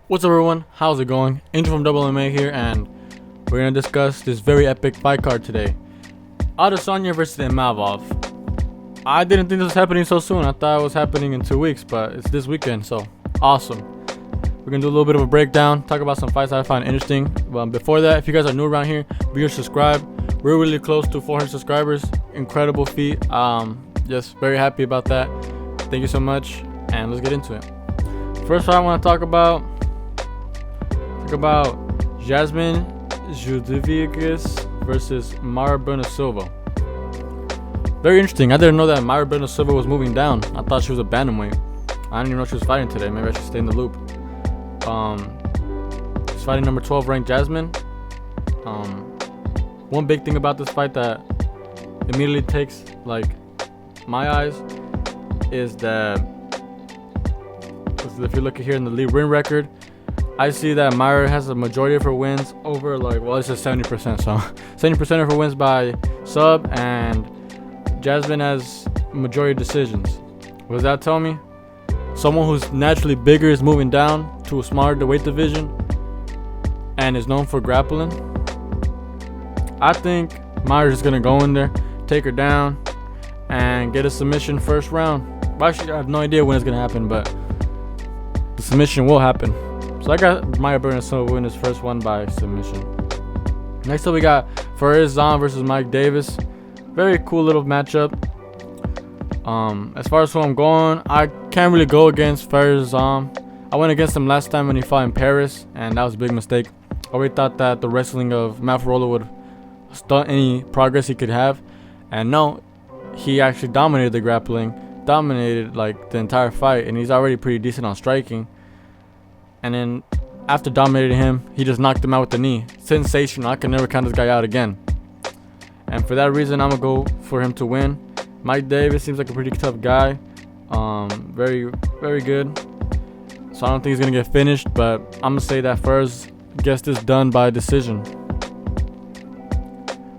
What's up, everyone? How's it going? Angel from Double MMA here, and we're gonna discuss this very epic fight card today. Adyesana versus Imavov. I didn't think this was happening so soon. I thought it was happening in 2 weeks, but it's this weekend, so awesome. We're gonna do a little bit of a breakdown, talk about some fights I find interesting. But before that, if you guys are new around here, be sure to subscribe. We're really close to 400 subscribers. Incredible feat. Just very happy about that. Thank you so much, and let's get into it. First fight I want to talk about Jasmine versus Silva. Very interesting. I didn't know that Silva was moving down. I thought she was a bantamweight. I didn't even know she was fighting today. Maybe I should stay in the loop. She's fighting number 12 ranked Jasmine. One big thing about this fight that immediately takes my eyes is that if you look at here in the lead win record, I see that Myra has a majority of her wins over it's just 70%. So 70% of her wins by sub, and Jasmine has majority decisions. What does that tell me? Someone who's naturally bigger is moving down to a smaller weight division and is known for grappling. I think Myra's just gonna go in there, take her down, and get a submission first round. Actually, I have no idea when it's gonna happen, but the submission will happen. So I got Myra Silva win his first one by submission. Next up, we got Adyesana versus Mike Davis. Very cool little matchup. As far as who I'm going, I can't really go against Adyesana. I went against him last time when he fought in Paris, and that was a big mistake. I already thought that the wrestling of Matt Frola would stunt any progress he could have, and no, he actually dominated the grappling, dominated the entire fight, and he's already pretty decent on striking. And then after dominating him, he just knocked him out with the knee. Sensational. I can never count this guy out again. And for that reason, I'm gonna go for him to win. Mike Davis seems like a pretty tough guy. Very, very good. So I don't think he's gonna get finished, but I'm gonna say that first gets this done by decision.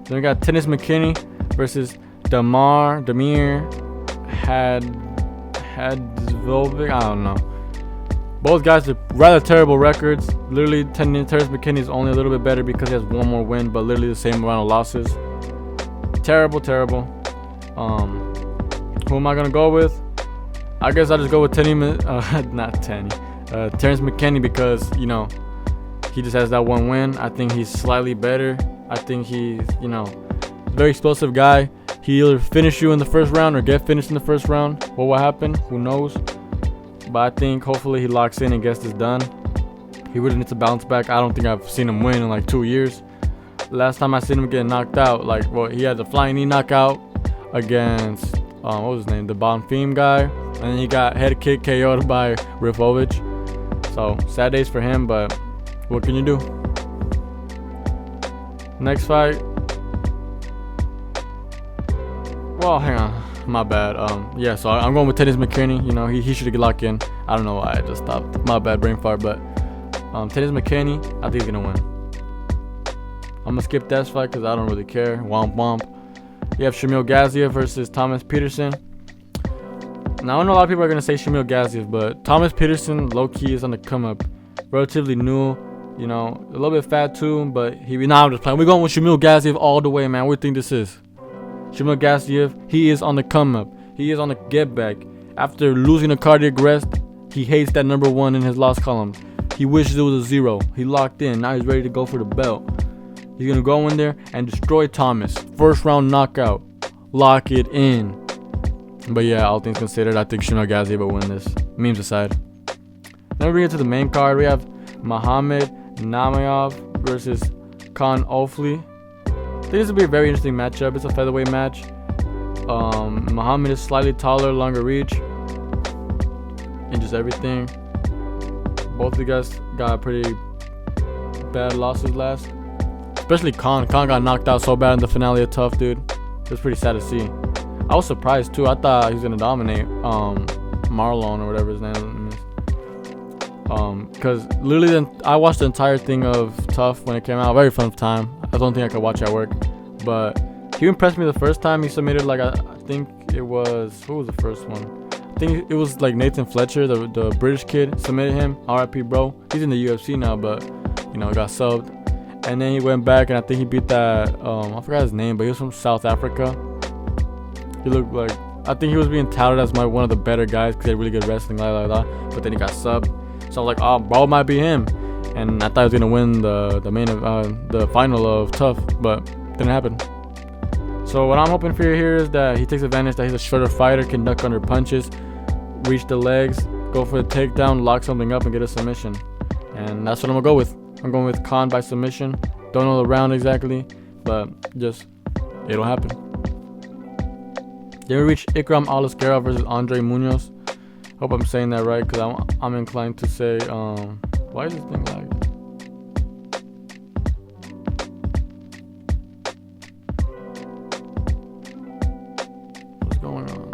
Then we got Terence McKenna versus Dimir Hadov. I don't know. Both guys are rather terrible records. Literally, Terence McKenna is only a little bit better because he has one more win, but literally the same amount of losses. Terrible. Who am I gonna go with? I guess I'll just go with Terence McKenna, because he just has that one win. I think he's slightly better. I think he's very explosive guy. He either finish you in the first round or get finished in the first round. What will happen? Who knows? But I think hopefully he locks in and gets this done. He really needs to bounce back. I don't think I've seen him win in 2 years. Last time I seen him get knocked out, he had the flying knee knockout against what was his name, the Bonfim guy, and then he got head kick KO'd by Rifovic. So sad days for him, but what can you do? Next fight. Well, hang on. My bad. So I'm going with Terence McKenna. He should get locked in. I don't know why I just stopped. My bad, brain fart. But Terence McKenna, I think he's gonna win. I'm gonna skip that fight because I don't really care. Womp womp. You have Sham versus Thomas Peterson. Now I know a lot of people are gonna say Sham, but Thomas Peterson low key is on the come up. Relatively new. A little bit fat too, but I'm just playing. We're going with Sham all the way, man. What do you think this is? Sham, he is on the come up. He is on the get back. After losing a cardiac arrest, he hates that number 1 in his loss column. He wishes it was a 0. He locked in. Now he's ready to go for the belt. He's gonna go in there and destroy Thomas. First round knockout. Lock it in. But yeah, all things considered, I think Sham will win this. Memes aside. Then we bring it to the main card. We have Mohamed Namo versus Coenen. I think this will be a very interesting matchup. It's a featherweight match. Mohamed is slightly taller, longer reach, and just everything. Both of the guys got pretty bad losses last. Especially Coenen. Coenen got knocked out so bad in the finale of Tough, dude. It was pretty sad to see. I was surprised too. I thought he was gonna dominate Marloes or whatever his name is. Because literally I watched the entire thing of Tough when it came out. Very fun time. I don't think I could watch it at work, but he impressed me the first time. He submitted I think it was, who was the first one? I think it was like Nathan Fletcher, the British kid, submitted him. RIP, bro. He's in the UFC now, but you know, got subbed. And then he went back, and I think he beat that. I forgot his name, but he was from South Africa. He looked like, I think he was being touted as one of the better guys because he had really good wrestling, but then he got subbed. So I was like, oh, bro, it might be him. And I thought he was gonna win the final of Tough, but didn't happen. So what I'm hoping for here is that he takes advantage that he's a shorter fighter, can duck under punches, reach the legs, go for the takedown, lock something up, and get a submission. And that's what I'm gonna go with. I'm going with Khan by submission. Don't know the round exactly, but just it'll happen. Then we reach Ikram Alyasgarov versus Andre Munoz. Hope I'm saying that right, because I'm inclined to say, why is this thing lagging? What's going on?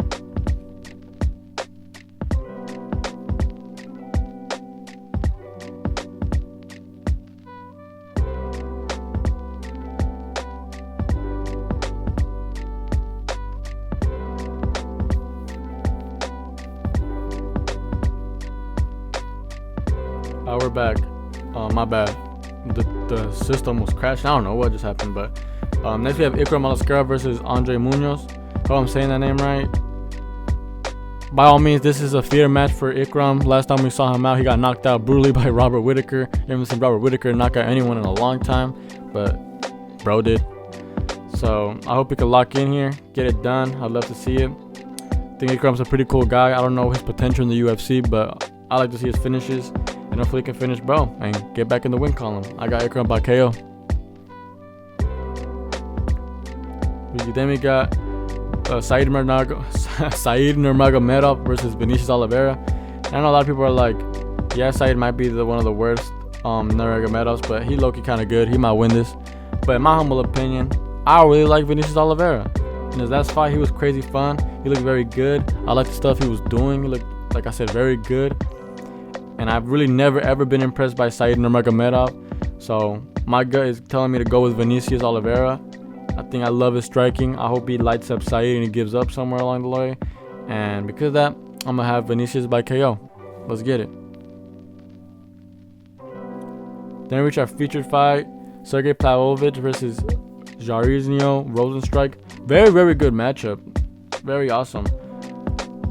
We're back. My bad. The system was crashing. I don't know what just happened, but next we have Ikram Alyasgarov versus Andre Munoz. Hope I'm saying that name right. By all means, this is a fear match for Ikram. Last time we saw him out, he got knocked out brutally by Robert Whittaker. I haven't seen Robert Whittaker knock out anyone in a long time, but bro did. So I hope he can lock in here, get it done. I'd love to see it. I think Ikram's a pretty cool guy. I don't know his potential in the UFC, but I like to see his finishes. And hopefully he can finish bro and get back in the win column. I got Ikram by KO. Then we got Said Nurmagomedov versus Vinicius Olivera. I know a lot of people are like, yeah, Said might be one of the worst Nurmagomedovs, but he low-key kind of good. He might win this. But in my humble opinion, I really like Vinicius Olivera. In his last fight, he was crazy fun. He looked very good. I like the stuff he was doing. He looked, like I said, very good. And I've really never ever been impressed by Said Nurmagomedov. So my gut is telling me to go with Vinicius Olivera. I think I love his striking. I hope he lights up Said and he gives up somewhere along the way. And because of that, I'm going to have Vinicius by KO. Let's get it. Then we reach our featured fight. Sergey Pavlovich versus Jairzinho Rosenstrike. Very, very good matchup. Very awesome.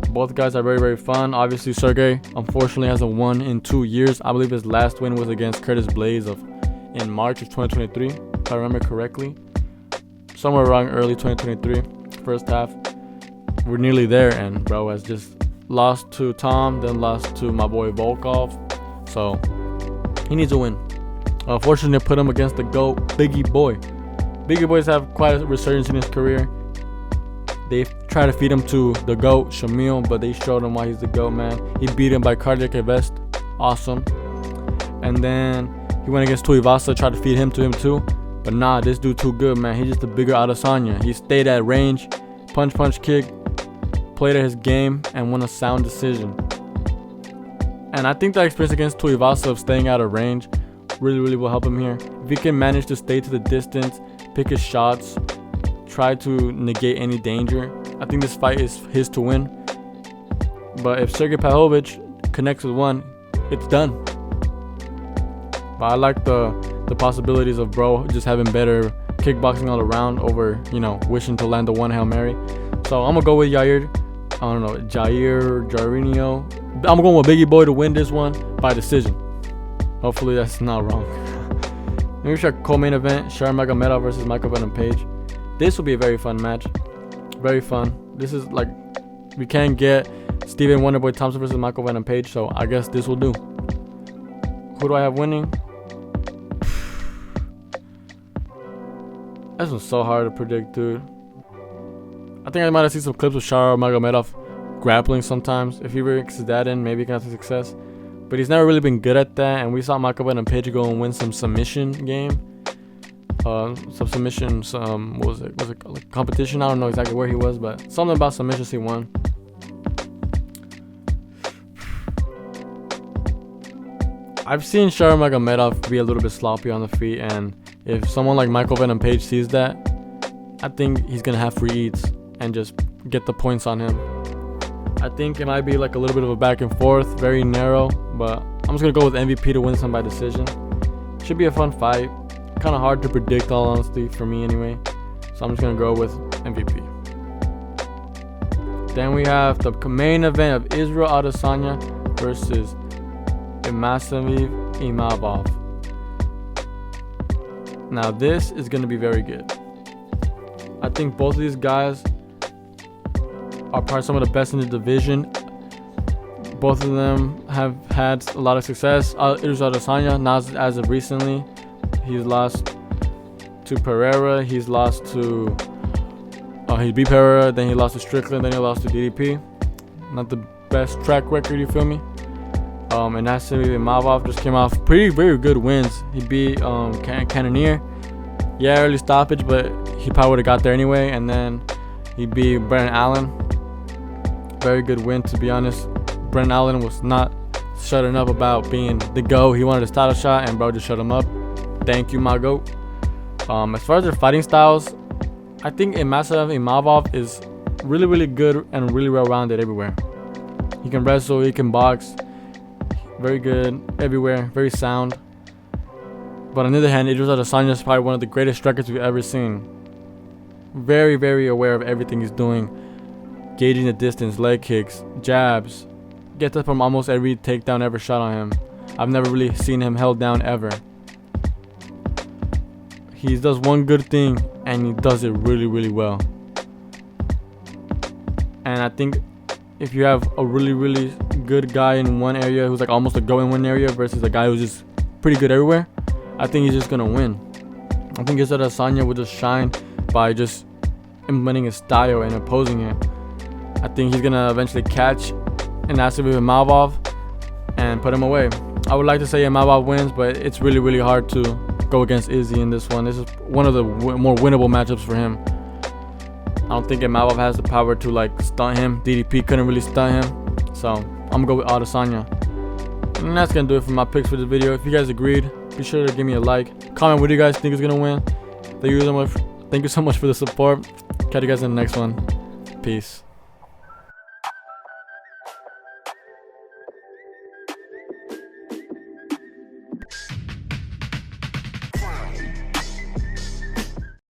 Both guys are very, very fun. Obviously, Sergey, unfortunately, hasn't won in 2 years. I believe his last win was against Curtis Blaze in March of 2023, if I remember correctly. Somewhere around early 2023, first half. We're nearly there, and bro has just lost to Tom, then lost to my boy Volkov. So, he needs a win. Unfortunately, put him against the GOAT, Biggie Boy. Biggie Boys have quite a resurgence in his career. They tried to feed him to the GOAT, Shamil, but they showed him why he's the GOAT, man. He beat him by cardiac arrest. Awesome. And then he went against Tuivasa, tried to feed him to him too. But nah, this dude too good, man. He's just a bigger Adesanya. He stayed at range, punch, kick, played at his game, and won a sound decision. And I think that experience against Tuivasa of staying out of range really will help him here. If he can manage to stay to the distance, pick his shots, try to negate any danger, I think this fight is his to win. But if Sergey Pavlovich connects with one, it's done. But I like the possibilities of bro just having better kickboxing all around over, wishing to land the one Hail Mary. So I'm gonna go with Jairzinho. I'm going with Biggie Boy to win this one by decision. Hopefully that's not wrong. Then we start co-main event, Shara Bullet versus Michael Venom Page. This will be a very fun match. Very fun. This is like, we can't get Steven Wonderboy Thompson versus Michael Venom Page, so I guess this will do. Who do I have winning? This one's so hard to predict, dude. I think I might have seen some clips of Shara Bullet grappling sometimes. If he mixes that in, maybe he can have some success. But he's never really been good at that, and we saw Michael Venom Page go and win some submission game. What was it like competition? I don't know exactly where he was, but something about submissions he won. I've seen Shara Bullet be a little bit sloppy on the feet, and if someone like Michael Venom Page sees that, I think he's gonna have free eats and just get the points on him. I think it might be like a little bit of a back and forth, very narrow, but I'm just gonna go with MVP to win some by decision. Should be a fun fight. Kind of hard to predict, all honesty, for me anyway. So I'm just gonna go with MVP. Then we have the main event of Israel Adesanya versus Nassourdine Imavov. Now this is gonna be very good. I think both of these guys are probably some of the best in the division. Both of them have had a lot of success. Israel Adesanya, not as of recently. He's lost to Pereira. He's lost to... he beat Pereira, then he lost to Strickland, then he lost to DDP. Not the best track record, you feel me? And Nassourdine Imavov just came off very good wins. He beat Cannonier. Yeah, early stoppage, but he probably would have got there anyway. And then he beat Brennan Allen. Very good win, to be honest. Brennan Allen was not shutting up about being the GOAT. He wanted his title shot, and bro just shut him up. Thank you, my GOAT. As far as their fighting styles, I think Nassourdine Imavov is really good and really well-rounded everywhere. He can wrestle, he can box. Very good everywhere, very sound. But on the other hand, Israel Adesanya is probably one of the greatest strikers we've ever seen. Very aware of everything he's doing. Gauging the distance, leg kicks, jabs. Gets up from almost every takedown ever shot on him. I've never really seen him held down ever. He does one good thing, and he does it really well. And I think if you have a really good guy in one area who's like almost a go in one area versus a guy who's just pretty good everywhere, I think he's just gonna win. I think Israel Adesanya will just shine by just implementing his style and opposing it. I think he's gonna eventually catch Nassourdine Imavov and put him away. I would like to say Imavov wins, but it's really hard to go against Izzy in this one. This is one of the more winnable matchups for him. I don't think Imavov has the power to like stunt him. DDP couldn't really stunt him, so I'm gonna go with Adesanya. And that's gonna do it for my picks for this video. If you guys agreed, be sure to give me a like. Comment what do you guys think is gonna win. Thank you so much for the support. Catch you guys in the next one. Peace.